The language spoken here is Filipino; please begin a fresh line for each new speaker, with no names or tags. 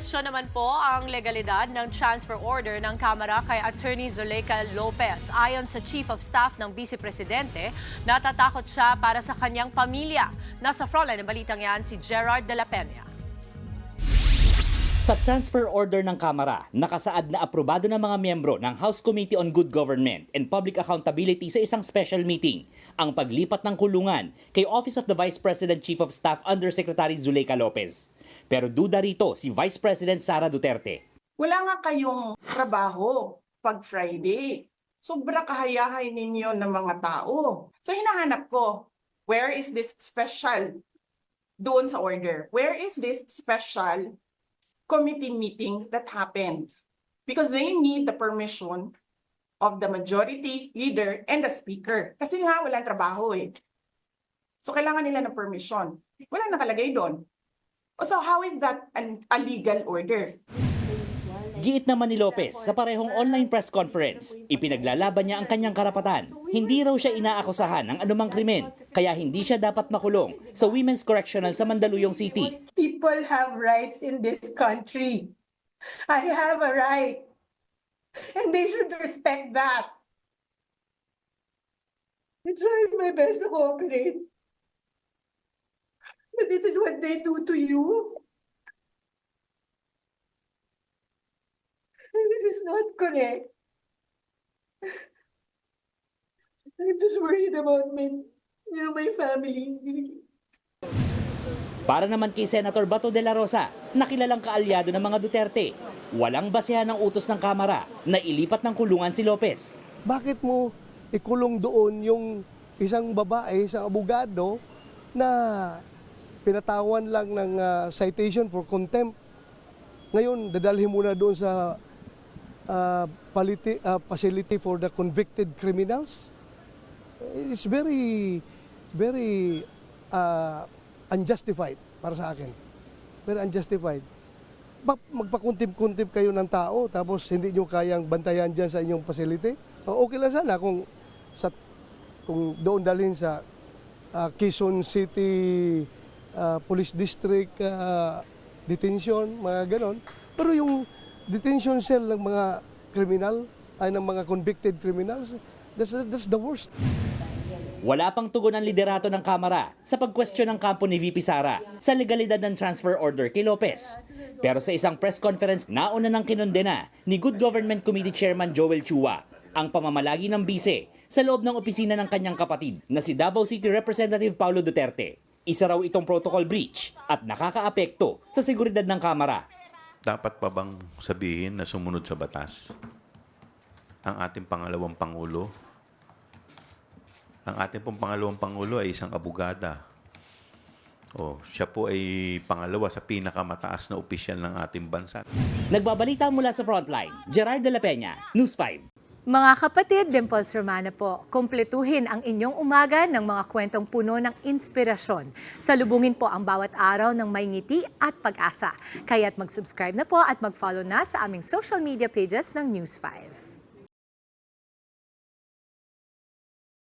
Kinwestiyon naman po ang legalidad ng transfer order ng Kamara kay Attorney Zuleika Lopez. Ayon sa Chief of Staff ng Vice Presidente, natatakot siya para sa kanyang pamilya. Nasa frontline ng balitang yan si Gerard de la Peña.
Sa transfer order ng Kamara, nakasaad na aprobado ng mga miyembro ng House Committee on Good Government and Public Accountability sa isang special meeting ang paglipat ng kulungan kay Office of the Vice President Chief of Staff Undersecretary Zuleika Lopez. Pero duda rito si Vice President Sara Duterte.
Wala nga kayong trabaho pag Friday. Sobra kahayahay ninyo ng mga tao. So hinahanap ko, where is this special doon sa order? Where is this special committee meeting that happened? Because they need the permission of the majority leader and the speaker. Kasi nga walang trabaho eh. So kailangan nila ng permission. Wala nakalagay doon. So how is that a legal order?
Giit naman ni Lopez sa parehong online press conference, ipinaglalaban niya ang kanyang karapatan. Hindi raw siya inaakusahan ng anumang krimen, kaya hindi siya dapat makulong sa Women's Correctional sa Mandaluyong City.
People have rights in this country. I have a right. And they should respect that. I tried my best to cooperate. But this is what they do to you. And this is not correct. I'm just worried about my family.
Para naman kay Senator Bato de la Rosa, nakilalang kaalyado ng mga Duterte, walang basehan ng utos ng Kamara na ilipat ng kulungan si Lopez.
Bakit mo ikulong doon yung isang babae, isang abogado na pinatawan lang ng citation for contempt? Ngayon, dadalhin mo na doon sa facility for the convicted criminals? It's very unjustified para sa akin. Very unjustified. Magpakuntip-kuntip kayo ng tao tapos hindi nyo kayang bantayan dyan sa inyong facility? Okay lang sana kung doon dalhin sa Quezon City Police District detention, mga ganon. Pero yung detention cell ng mga criminal, ay ng mga convicted criminals, that's the worst.
Wala pang tugon ang liderato ng Kamara sa pagkwestiyon ng kampo ni VP Sara sa legalidad ng transfer order kay Lopez. Pero sa isang press conference, nauna nang kinondena ni Good Government Committee Chairman Joel Chua ang pamamalagi ng bise sa loob ng opisina ng kanyang kapatid na si Davao City Representative Paulo Duterte. Isa raw itong protocol breach at nakakaapekto sa seguridad ng Kamara.
Dapat pa bang sabihin na sumunod sa batas ang ating pangalawang Pangulo? Ang ating pong pangalawang Pangulo ay isang abogada. Siya po ay pangalawa sa pinakamataas na opisyal ng ating bansa.
Nagbabalita mula sa Frontline, Gerard de la Peña, News 5.
Mga kapatid, Dimples Romana po, kumpletuhin ang inyong umaga ng mga kwentong puno ng inspirasyon. Salubungin po ang bawat araw ng may ngiti at pag-asa. Kaya't mag-subscribe na po at mag-follow na sa aming social media pages ng News 5.